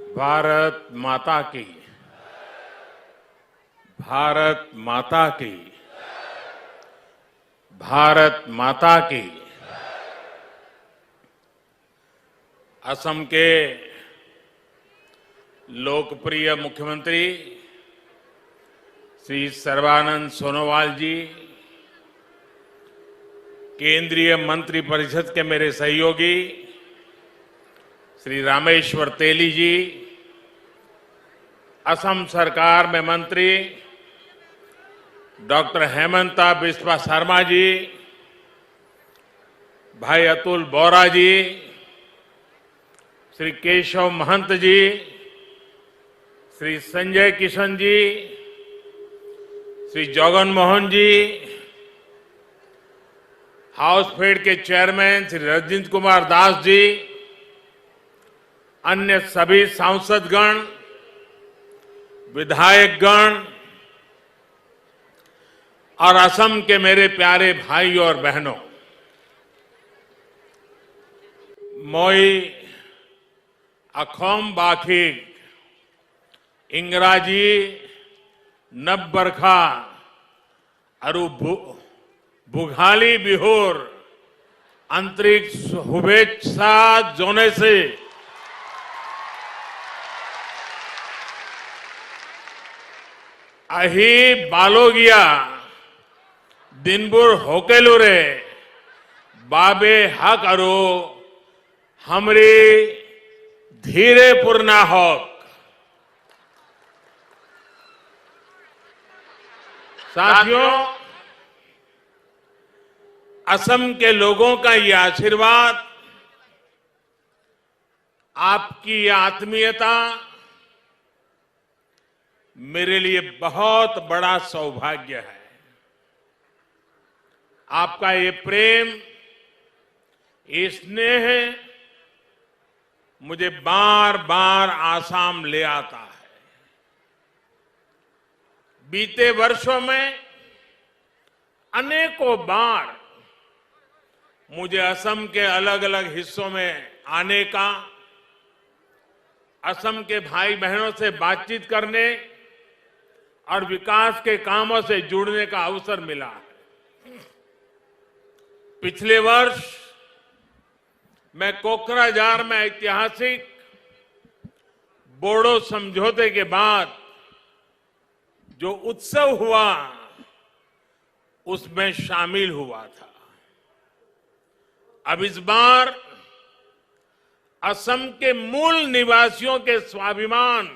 भारत माता की, भारत माता की, भारत माता की। असम के लोकप्रिय मुख्यमंत्री श्री सर्बानंद सोनोवाल जी, केंद्रीय मंत्रिपरिषद के मेरे सहयोगी श्री रामेश्वर तेली जी, असम सरकार में मंत्री डॉक्टर हेमंता बिस्वा शर्मा जी, भाई अतुल बोरा जी, श्री केशव महंत जी, श्री संजय किशन जी, श्री जगन मोहन जी, हाउसफेड के चेयरमैन श्री रजनीश कुमार दास जी, अन्य सभी सांसदगण, विधायकगण और असम के मेरे प्यारे भाई और बहनों, मोई अखोम बाखिक इंग्राजी नब बरखा अरु बुघाली बिहोर अंतरिक्ष शुभेच्छा जोने से अही बालोगिया दिनबुर होकेलुरे बाबे हक अरो हमरी धीरे पुरना हक। साथियों, असम के लोगों का ये आशीर्वाद, आपकी ये आत्मीयता मेरे लिए बहुत बड़ा सौभाग्य है। आपका ये प्रेम, ये स्नेह मुझे बार बार आसाम ले आता है। बीते वर्षों में अनेकों बार मुझे असम के अलग अलग हिस्सों में आने का, असम के भाई बहनों से बातचीत करने और विकास के कामों से जुड़ने का अवसर मिला है। पिछले वर्ष मैं कोकराझार में ऐतिहासिक बोडो समझौते के बाद जो उत्सव हुआ उसमें शामिल हुआ था। अब इस बार असम के मूल निवासियों के स्वाभिमान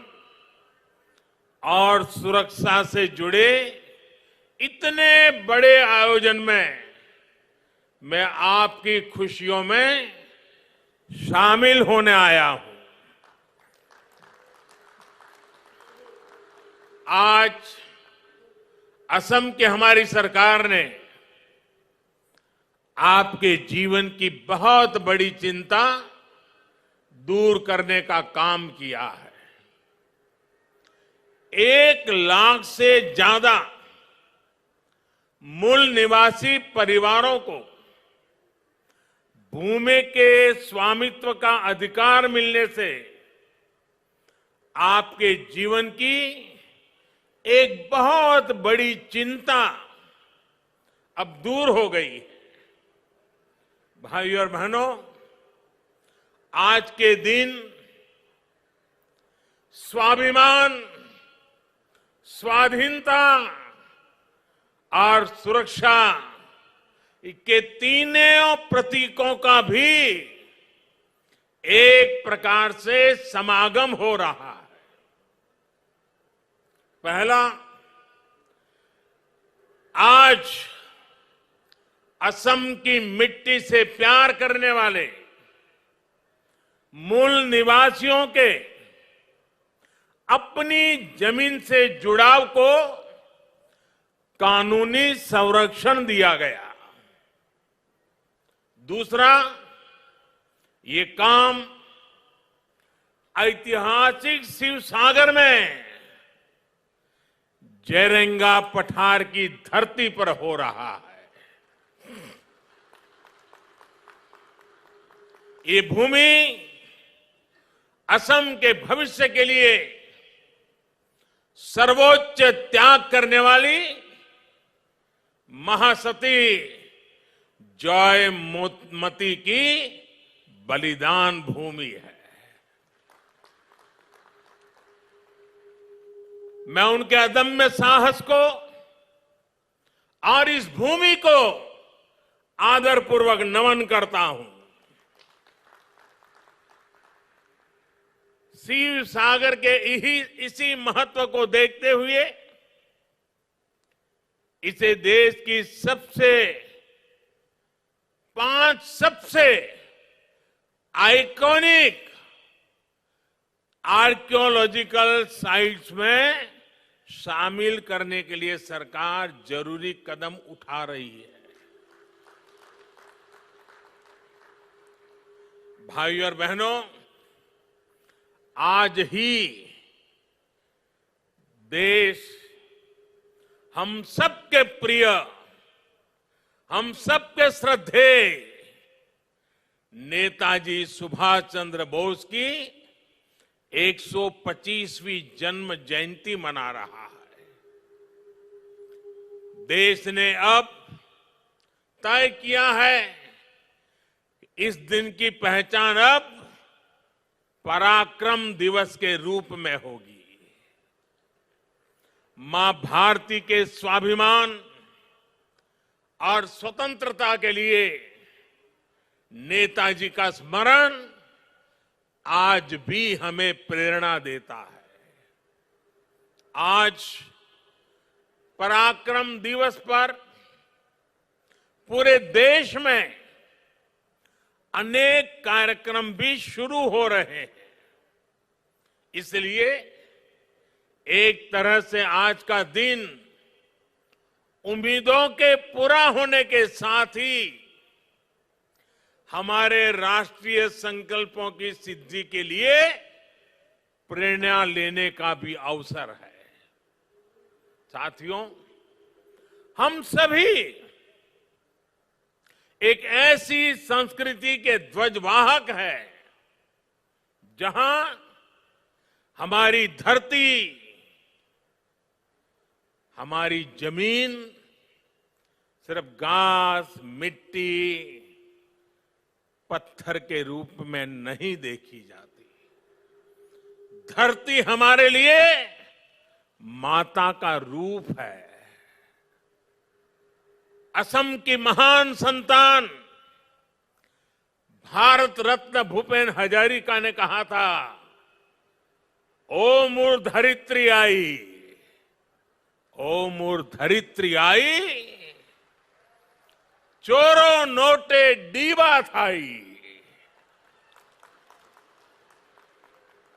और सुरक्षा से जुड़े इतने बड़े आयोजन में मैं आपकी खुशियों में शामिल होने आया हूं। आज असम की हमारी सरकार ने आपके जीवन की बहुत बड़ी चिंता दूर करने का काम किया है। 1 लाख से ज्यादा मूल निवासी परिवारों को भूमि के स्वामित्व का अधिकार मिलने से आपके जीवन की एक बहुत बड़ी चिंता अब दूर हो गई है। भाइयों और बहनों, आज के दिन स्वाभिमान, स्वाधीनता और सुरक्षा के तीनों प्रतीकों का भी एक प्रकार से समागम हो रहा है। पहला, आज असम की मिट्टी से प्यार करने वाले मूल निवासियों के अपनी जमीन से जुड़ाव को कानूनी संरक्षण दिया गया। दूसरा, ये काम ऐतिहासिक शिवसागर में जयरंगा पठार की धरती पर हो रहा है। ये भूमि असम के भविष्य के लिए सर्वोच्च त्याग करने वाली महासती जयमती की बलिदान भूमि है। मैं उनके अदम्य साहस को और इस भूमि को आदरपूर्वक नमन करता हूं। शिव सागर के इसी महत्व को देखते हुए इसे देश की 5 सबसे आइकॉनिक आर्कियोलॉजिकल साइट्स में शामिल करने के लिए सरकार जरूरी कदम उठा रही है। भाइयों और बहनों, आज ही देश हम सबके प्रिय, हम सबके श्रद्धेय नेताजी सुभाष चंद्र बोस की 125वीं जन्म जयंती मना रहा है। देश ने अब तय किया है कि इस दिन की पहचान अब पराक्रम दिवस के रूप में होगी। मां भारती के स्वाभिमान और स्वतंत्रता के लिए नेताजी का स्मरण आज भी हमें प्रेरणा देता है। आज पराक्रम दिवस पर पूरे देश में अनेक कार्यक्रम भी शुरू हो रहे हैं। इसलिए एक तरह से आज का दिन उम्मीदों के पूरा होने के साथ ही हमारे राष्ट्रीय संकल्पों की सिद्धि के लिए प्रेरणा लेने का भी अवसर है। साथियों, हम सभी एक ऐसी संस्कृति के ध्वजवाहक हैं जहां हमारी धरती, हमारी जमीन सिर्फ घास, मिट्टी, पत्थर के रूप में नहीं देखी जाती। धरती हमारे लिए माता का रूप है। असम की महान संतान भारत रत्न भूपेन हजारिका ने कहा था, ओ मोर धरित्री आई, ओ मोर धरित्री आई, चोरो नोटे डीबा थाई,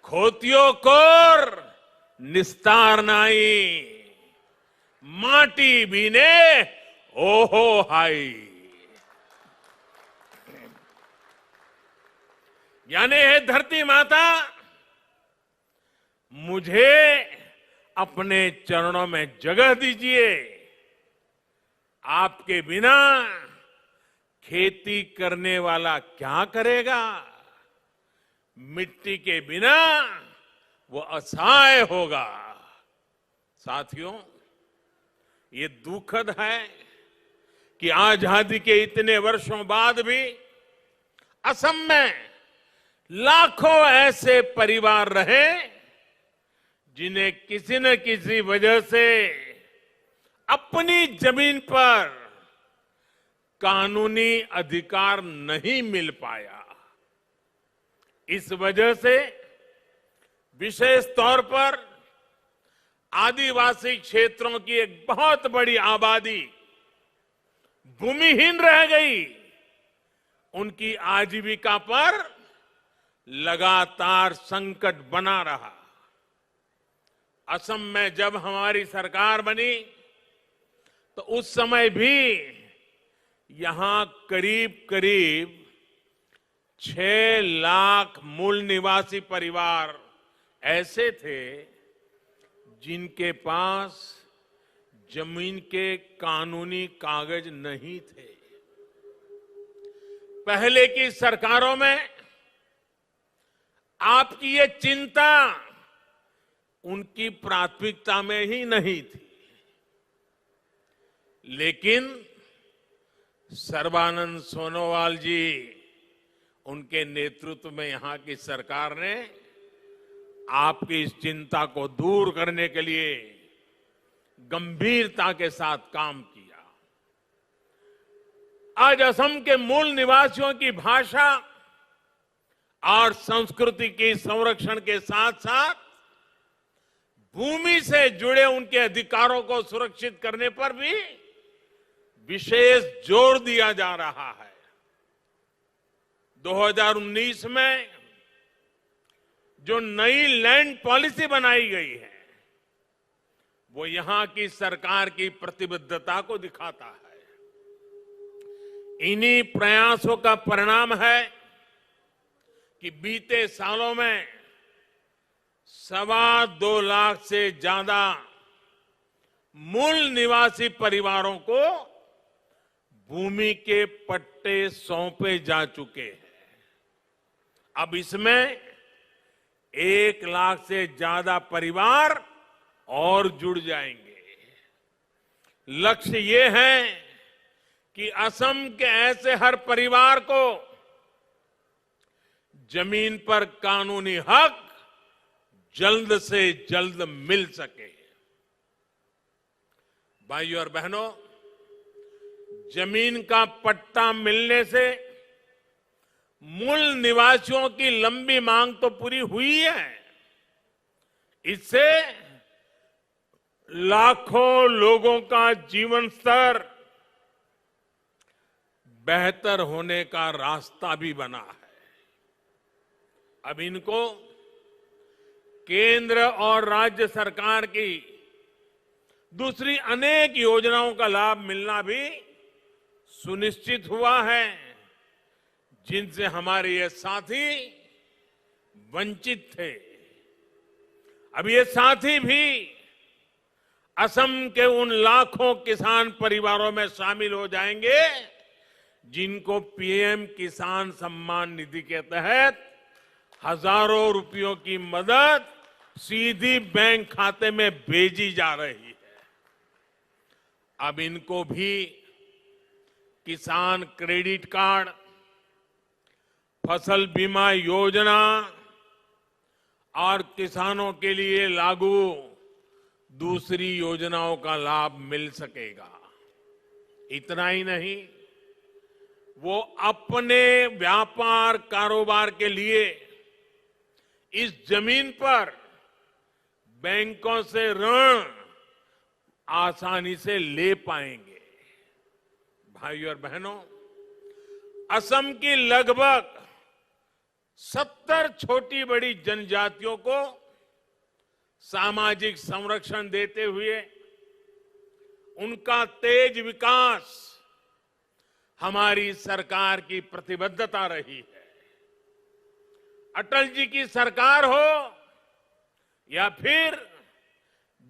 खोतियो कोर निस्तार नाई, माटी बीने ओहो हाई। यानी है धरती माता, मुझे अपने चरणों में जगह दीजिए। आपके बिना खेती करने वाला क्या करेगा? मिट्टी के बिना वो असहाय होगा। साथियों, ये दुखद है कि आजादी के इतने वर्षों बाद भी असम में लाखों ऐसे परिवार रहे जिन्हें किसी न किसी वजह से अपनी जमीन पर कानूनी अधिकार नहीं मिल पाया। इस वजह से विशेष तौर पर आदिवासी क्षेत्रों की एक बहुत बड़ी आबादी भूमिहीन रह गई। उनकी आजीविका पर लगातार संकट बना रहा। असम में जब हमारी सरकार बनी तो उस समय भी यहां करीब करीब 6 लाख मूल निवासी परिवार ऐसे थे जिनके पास जमीन के कानूनी कागज नहीं थे। पहले की सरकारों में आपकी ये चिंता उनकी प्राथमिकता में ही नहीं थी, लेकिन सर्बानंद सोनोवाल जी, उनके नेतृत्व में यहां की सरकार ने आपकी इस चिंता को दूर करने के लिए गंभीरता के साथ काम किया। आज असम के मूल निवासियों की भाषा और संस्कृति के संरक्षण के साथ साथ भूमि से जुड़े उनके अधिकारों को सुरक्षित करने पर भी विशेष जोर दिया जा रहा है। 2019 में जो नई लैंड पॉलिसी बनाई गई है, वो यहां की सरकार की प्रतिबद्धता को दिखाता है। इन्हीं प्रयासों का परिणाम है कि बीते सालों में 2.25 लाख से ज्यादा मूल निवासी परिवारों को भूमि के पट्टे सौंपे जा चुके हैं। अब इसमें 1 लाख से ज्यादा परिवार और जुड़ जाएंगे। लक्ष्य ये है कि असम के ऐसे हर परिवार को जमीन पर कानूनी हक जल्द से जल्द मिल सके। भाइयों और बहनों, जमीन का पट्टा मिलने से मूल निवासियों की लंबी मांग तो पूरी हुई है, इससे लाखों लोगों का जीवन स्तर बेहतर होने का रास्ता भी बना है। अब इनको केंद्र और राज्य सरकार की दूसरी अनेक योजनाओं का लाभ मिलना भी सुनिश्चित हुआ है, जिनसे हमारे ये साथी वंचित थे। अब ये साथी भी असम के उन लाखों किसान परिवारों में शामिल हो जाएंगे जिनको पीएम किसान सम्मान निधि के तहत हजारों रुपयों की मदद सीधी बैंक खाते में भेजी जा रही है। अब इनको भी किसान क्रेडिट कार्ड, फसल बीमा योजना और किसानों के लिए लागू दूसरी योजनाओं का लाभ मिल सकेगा। इतना ही नहीं, वो अपने व्यापार कारोबार के लिए इस जमीन पर बैंकों से ऋण आसानी से ले पाएंगे। भाइयों और बहनों, असम की लगभग 70 छोटी बड़ी जनजातियों को सामाजिक संरक्षण देते हुए उनका तेज विकास हमारी सरकार की प्रतिबद्धता रही है। अटल जी की सरकार हो या फिर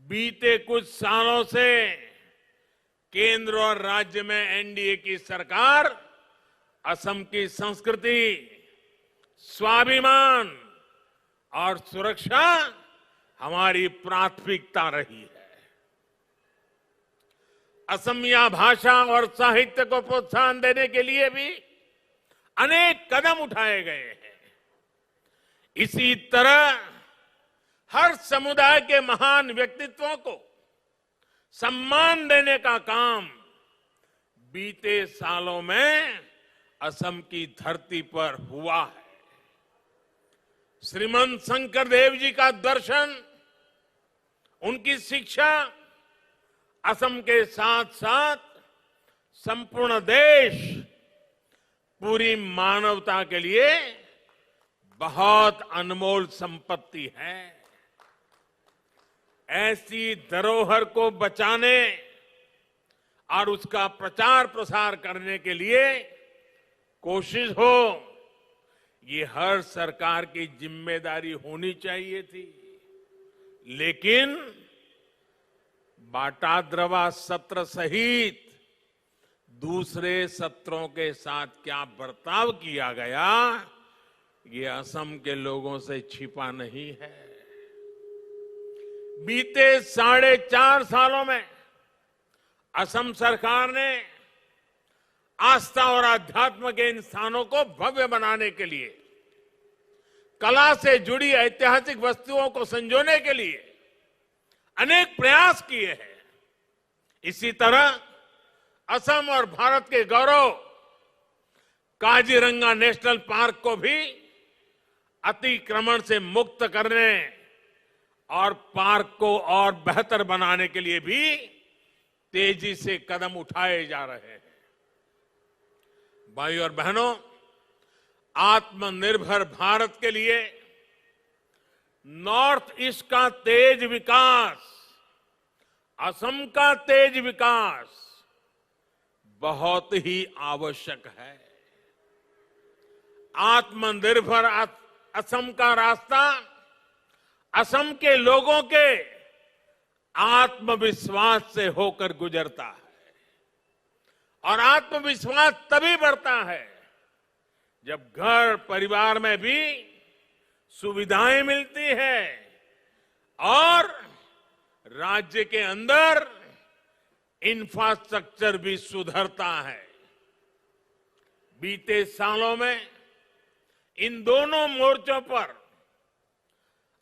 बीते कुछ सालों से केंद्र और राज्य में एनडीए की सरकार, असम की संस्कृति, स्वाभिमान और सुरक्षा हमारी प्राथमिकता रही है। असमिया भाषा और साहित्य को प्रोत्साहन देने के लिए भी अनेक कदम उठाए गए हैं। इसी तरह हर समुदाय के महान व्यक्तित्वों को सम्मान देने का काम बीते सालों में असम की धरती पर हुआ है। श्रीमंत शंकरदेव जी का दर्शन, उनकी शिक्षा असम के साथ साथ संपूर्ण देश, पूरी मानवता के लिए बहुत अनमोल संपत्ति है। ऐसी धरोहर को बचाने और उसका प्रचार प्रसार करने के लिए कोशिश हो, ये हर सरकार की जिम्मेदारी होनी चाहिए थी। लेकिन बाटाद्रवा सत्र सहित दूसरे सत्रों के साथ क्या बर्ताव किया गया, ये असम के लोगों से छिपा नहीं है। बीते 4.5 सालों में असम सरकार ने आस्था और आध्यात्म के इन स्थानों को भव्य बनाने के लिए, कला से जुड़ी ऐतिहासिक वस्तुओं को संजोने के लिए अनेक प्रयास किए हैं। इसी तरह असम और भारत के गौरव काजीरंगा नेशनल पार्क को भी अतिक्रमण से मुक्त करने और पार्क को और बेहतर बनाने के लिए भी तेजी से कदम उठाए जा रहे हैं। भाइयों और बहनों, आत्मनिर्भर भारत के लिए नॉर्थ ईस्ट का तेज विकास, असम का तेज विकास बहुत ही आवश्यक है। आत्मनिर्भर असम का रास्ता असम के लोगों के आत्मविश्वास से होकर गुजरता है, और आत्मविश्वास तभी बढ़ता है जब घर परिवार में भी सुविधाएं मिलती है और राज्य के अंदर इंफ्रास्ट्रक्चर भी सुधरता है। बीते सालों में इन दोनों मोर्चों पर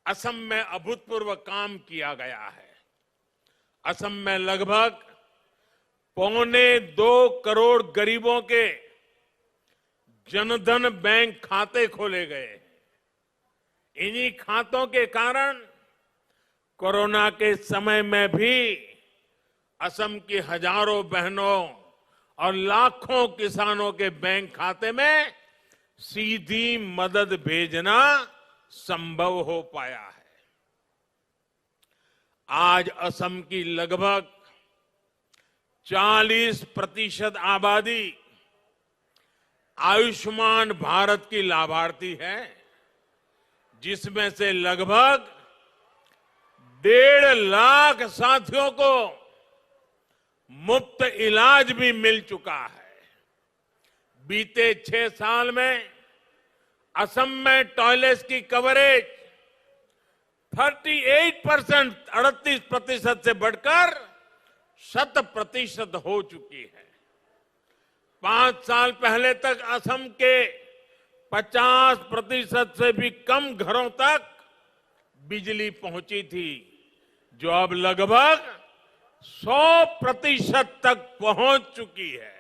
असम में अभूतपूर्व काम किया गया है। असम में लगभग 1.25 करोड़ गरीबों के जनधन बैंक खाते खोले गए। इन्हीं खातों के कारण कोरोना के समय में भी असम की हजारों बहनों और लाखों किसानों के बैंक खाते में सीधी मदद भेजना संभव हो पाया है। आज असम की लगभग 40% आबादी आयुष्मान भारत की लाभार्थी है, जिसमें से लगभग 1.5 लाख साथियों को मुफ्त इलाज भी मिल चुका है। बीते 6 साल में असम में टॉयलेट्स की कवरेज 38% से बढ़कर 100% हो चुकी है। 5 साल पहले तक असम के 50% से भी कम घरों तक बिजली पहुंची थी, जो अब लगभग 100% तक पहुंच चुकी है।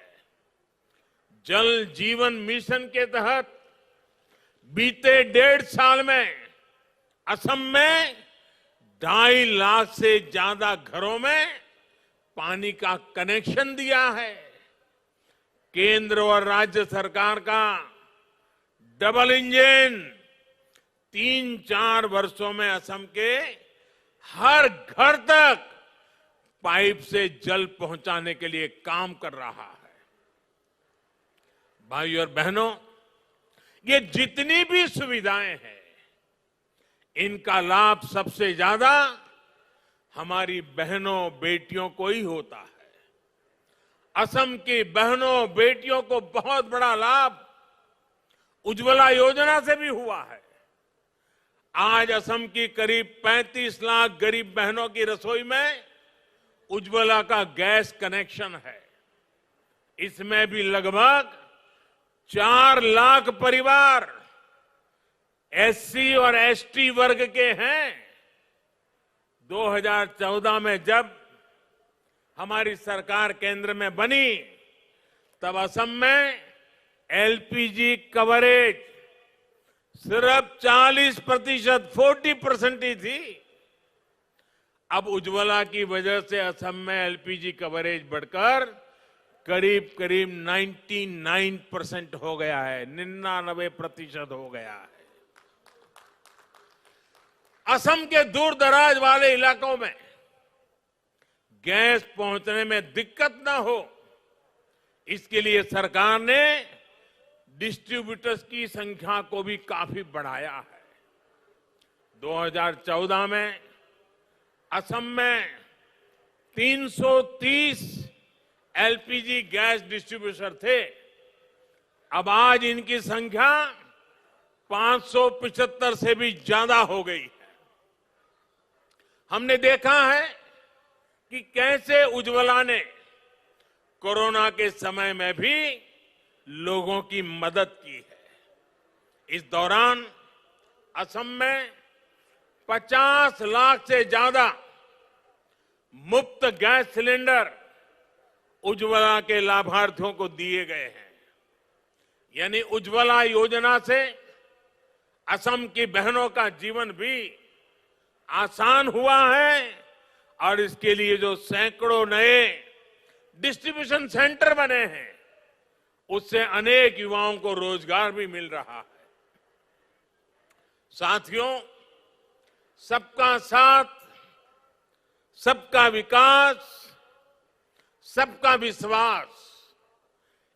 जल जीवन मिशन के तहत बीते 1.5 साल में असम में 2.5 लाख से ज्यादा घरों में पानी का कनेक्शन दिया है। केंद्र और राज्य सरकार का डबल इंजन 3-4 वर्षों में असम के हर घर तक पाइप से जल पहुंचाने के लिए काम कर रहा है। भाइयों और बहनों, ये जितनी भी सुविधाएं हैं, इनका लाभ सबसे ज्यादा हमारी बहनों बेटियों को ही होता है। असम की बहनों बेटियों को बहुत बड़ा लाभ उज्ज्वला योजना से भी हुआ है। आज असम की करीब 35 लाख गरीब बहनों की रसोई में उज्ज्वला का गैस कनेक्शन है। इसमें भी लगभग 4 लाख परिवार एससी और एसटी वर्ग के हैं। 2014 में जब हमारी सरकार केंद्र में बनी, तब असम में एलपीजी कवरेज सिर्फ 40% ही थी। अब उज्ज्वला की वजह से असम में एलपीजी कवरेज बढ़कर करीब 99% हो गया है, 99% हो गया है। असम के दूर दराज वाले इलाकों में गैस पहुंचने में दिक्कत ना हो, इसके लिए सरकार ने डिस्ट्रीब्यूटर्स की संख्या को भी काफी बढ़ाया है। 2014 में असम में 330 एलपीजी गैस डिस्ट्रीब्यूटर थे। अब आज इनकी संख्या 575 से भी ज्यादा हो गई है। हमने देखा है कि कैसे उज्ज्वला ने कोरोना के समय में भी लोगों की मदद की है। इस दौरान असम में 50 लाख से ज्यादा मुफ्त गैस सिलेंडर उज्ज्वला के लाभार्थियों को दिए गए हैं। यानी उज्ज्वला योजना से असम की बहनों का जीवन भी आसान हुआ है और इसके लिए जो सैकड़ों नए डिस्ट्रीब्यूशन सेंटर बने हैं, उससे अनेक युवाओं को रोजगार भी मिल रहा है। साथियों, सबका साथ, सबका विकास, सबका विश्वास,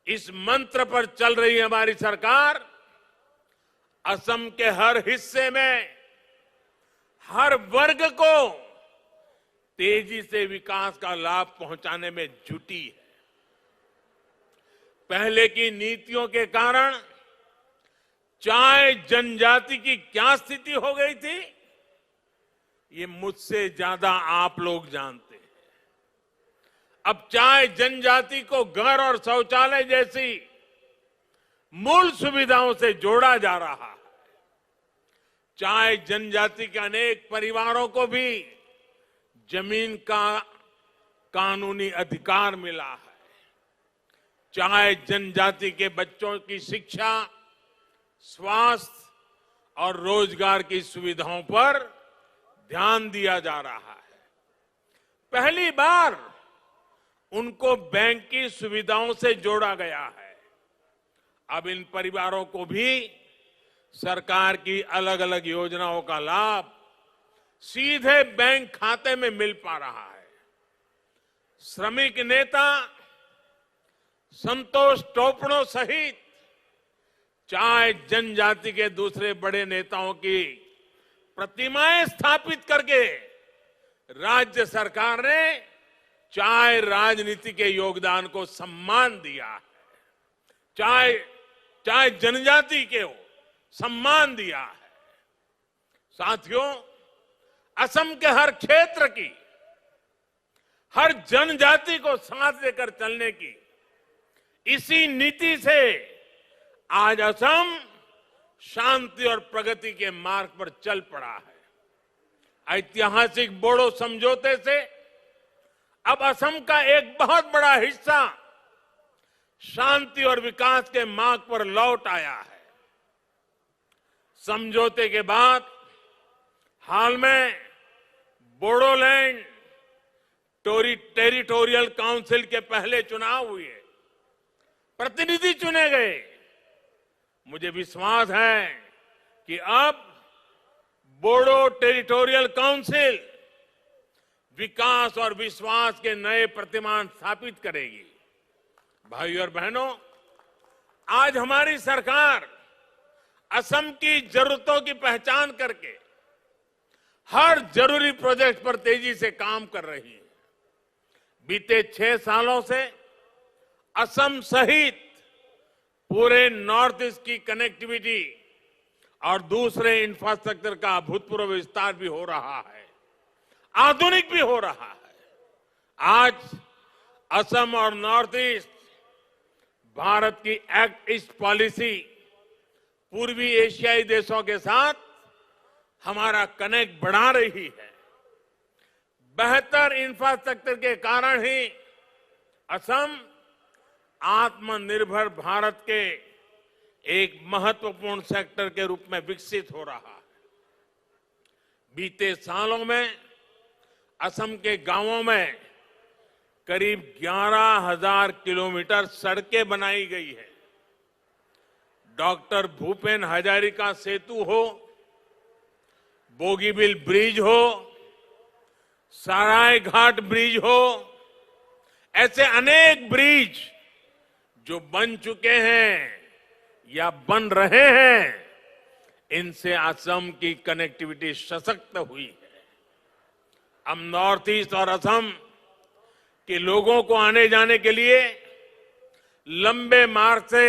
इस मंत्र पर चल रही हमारी सरकार असम के हर हिस्से में हर वर्ग को तेजी से विकास का लाभ पहुंचाने में जुटी है। पहले की नीतियों के कारण चाय जनजाति की क्या स्थिति हो गई थी, ये मुझसे ज्यादा आप लोग जानते हैं। अब चाय जनजाति को घर और शौचालय जैसी मूल सुविधाओं से जोड़ा जा रहा है। चाय जनजाति के अनेक परिवारों को भी जमीन का कानूनी अधिकार मिला है। चाय जनजाति के बच्चों की शिक्षा, स्वास्थ्य और रोजगार की सुविधाओं पर ध्यान दिया जा रहा है। पहली बार उनको बैंक की सुविधाओं से जोड़ा गया है। अब इन परिवारों को भी सरकार की अलग अलग योजनाओं का लाभ सीधे बैंक खाते में मिल पा रहा है। श्रमिक नेता संतोष टोपनो सहित चाय जनजाति के दूसरे बड़े नेताओं की प्रतिमाएं स्थापित करके राज्य सरकार ने चाय राजनीति के योगदान को सम्मान दिया है। चाय जनजाति के सम्मान दिया है। साथियों, असम के हर क्षेत्र की, हर जनजाति को साथ लेकर चलने की इसी नीति से आज असम शांति और प्रगति के मार्ग पर चल पड़ा है। ऐतिहासिक बोडो समझौते से अब असम का एक बहुत बड़ा हिस्सा शांति और विकास के मार्ग पर लौट आया है। समझौते के बाद हाल में बोडोलैंड टेरिटोरियल काउंसिल के पहले चुनाव हुए, प्रतिनिधि चुने गए। मुझे विश्वास है कि अब बोडो टेरिटोरियल काउंसिल विकास और विश्वास के नए प्रतिमान स्थापित करेगी। भाइयों और बहनों, आज हमारी सरकार असम की जरूरतों की पहचान करके हर जरूरी प्रोजेक्ट पर तेजी से काम कर रही है। बीते 6 सालों से असम सहित पूरे नॉर्थ ईस्ट की कनेक्टिविटी और दूसरे इंफ्रास्ट्रक्चर का अभूतपूर्व विस्तार भी हो रहा है, आधुनिक भी हो रहा है। आज असम और नॉर्थ ईस्ट भारत की एक्ट ईस्ट पॉलिसी पूर्वी एशियाई देशों के साथ हमारा कनेक्ट बढ़ा रही है। बेहतर इंफ्रास्ट्रक्चर के कारण ही असम आत्मनिर्भर भारत के एक महत्वपूर्ण सेक्टर के रूप में विकसित हो रहा है। बीते सालों में असम के गांवों में करीब 11,000 किलोमीटर सड़कें बनाई गई है। डॉक्टर भूपेन हजारिका सेतु हो, बोगीबिल ब्रिज हो, सराय घाट ब्रिज हो, ऐसे अनेक ब्रिज जो बन चुके हैं या बन रहे हैं, इनसे असम की कनेक्टिविटी सशक्त हुई है। अब नॉर्थ ईस्ट और असम के लोगों को आने जाने के लिए लंबे मार्ग से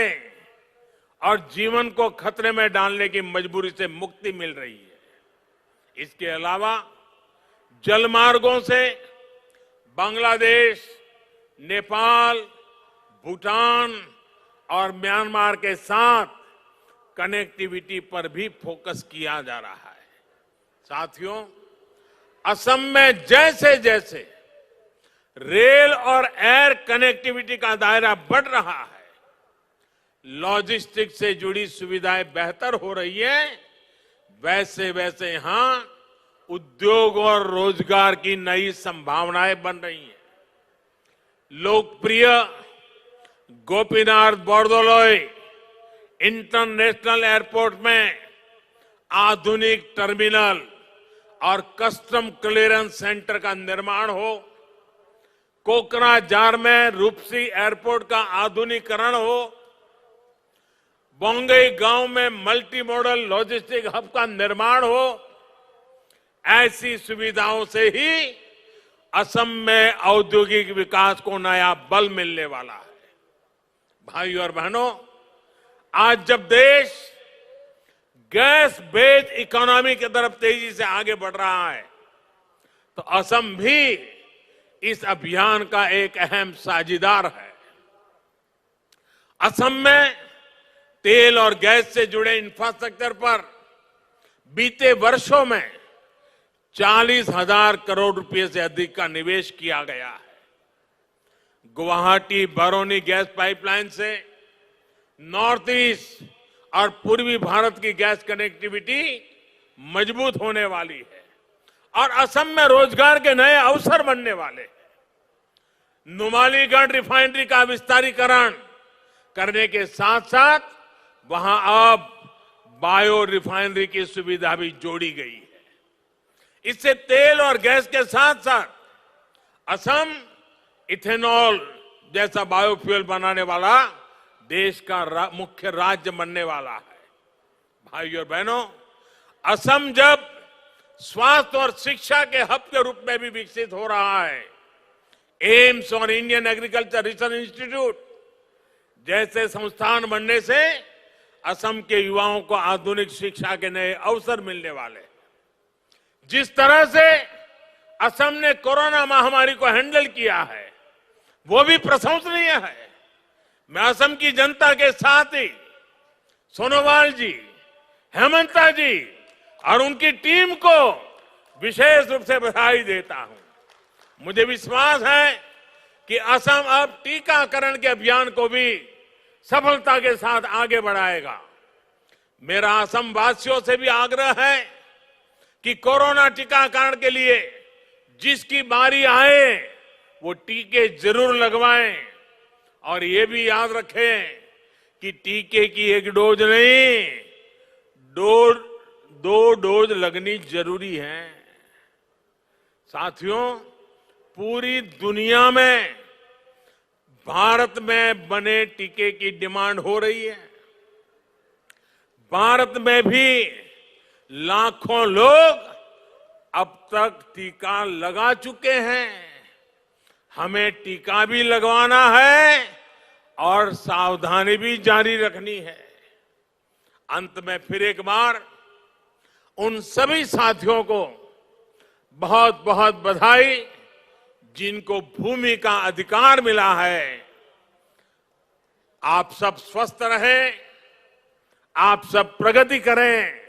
और जीवन को खतरे में डालने की मजबूरी से मुक्ति मिल रही है। इसके अलावा जलमार्गों से बांग्लादेश, नेपाल, भूटान और म्यांमार के साथ कनेक्टिविटी पर भी फोकस किया जा रहा है। साथियों, असम में जैसे जैसे रेल और एयर कनेक्टिविटी का दायरा बढ़ रहा है, लॉजिस्टिक्स से जुड़ी सुविधाएं बेहतर हो रही है, वैसे वैसे यहां उद्योग और रोजगार की नई संभावनाएं बन रही हैं। लोकप्रिय गोपीनाथ बोरदोलोई इंटरनेशनल एयरपोर्ट में आधुनिक टर्मिनल और कस्टम क्लियरेंस सेंटर का निर्माण हो, कोकराझार में रूपसी एयरपोर्ट का आधुनिकीकरण हो, बोंगई गांव में मल्टी मॉडल लॉजिस्टिक हब का निर्माण हो, ऐसी सुविधाओं से ही असम में औद्योगिक विकास को नया बल मिलने वाला है। भाइयों और बहनों, आज जब देश गैस बेस्ड इकोनॉमी की तरफ तेजी से आगे बढ़ रहा है, तो असम भी इस अभियान का एक अहम साझीदार है। असम में तेल और गैस से जुड़े इंफ्रास्ट्रक्चर पर बीते वर्षों में 40,000 करोड़ रुपए से अधिक का निवेश किया गया है। गुवाहाटी बरौनी गैस पाइपलाइन से नॉर्थ ईस्ट और पूर्वी भारत की गैस कनेक्टिविटी मजबूत होने वाली है और असम में रोजगार के नए अवसर बनने वाले हैं। नुमालीगढ़ रिफाइनरी का विस्तारीकरण करने के साथ साथ वहां अब बायो रिफाइनरी की सुविधा भी जोड़ी गई है। इससे तेल और गैस के साथ साथ असम इथेनॉल जैसा बायोफ्यूल बनाने वाला देश का मुख्य राज्य बनने वाला है। भाइयों और बहनों, असम जब स्वास्थ्य और शिक्षा के हब के रूप में भी विकसित हो रहा है, एम्स और इंडियन एग्रीकल्चर रिसर्च इंस्टीट्यूट जैसे संस्थान बनने से असम के युवाओं को आधुनिक शिक्षा के नए अवसर मिलने वाले हैं। जिस तरह से असम ने कोरोना महामारी को हैंडल किया है, वो भी प्रशंसनीय है। मैं असम की जनता के साथ ही सोनोवाल जी, हेमंता जी और उनकी टीम को विशेष रूप से बधाई देता हूं। मुझे विश्वास है कि असम अब टीकाकरण के अभियान को भी सफलता के साथ आगे बढ़ाएगा। मेरा असम वासियों से भी आग्रह है कि कोरोना टीकाकरण के लिए जिसकी बारी आए वो टीके जरूर लगवाएं और ये भी याद रखें कि टीके की एक डोज नहीं, दो डोज लगनी जरूरी है। साथियों, पूरी दुनिया में भारत में बने टीके की डिमांड हो रही है। भारत में भी लाखों लोग अब तक टीका लगा चुके हैं। हमें टीका भी लगवाना है और सावधानी भी जारी रखनी है। अंत में फिर एक बार उन सभी साथियों को बहुत बहुत बधाई जिनको भूमि का अधिकार मिला है। आप सब स्वस्थ रहें, आप सब प्रगति करें,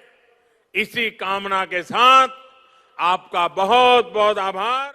इसी कामना के साथ आपका बहुत बहुत आभार।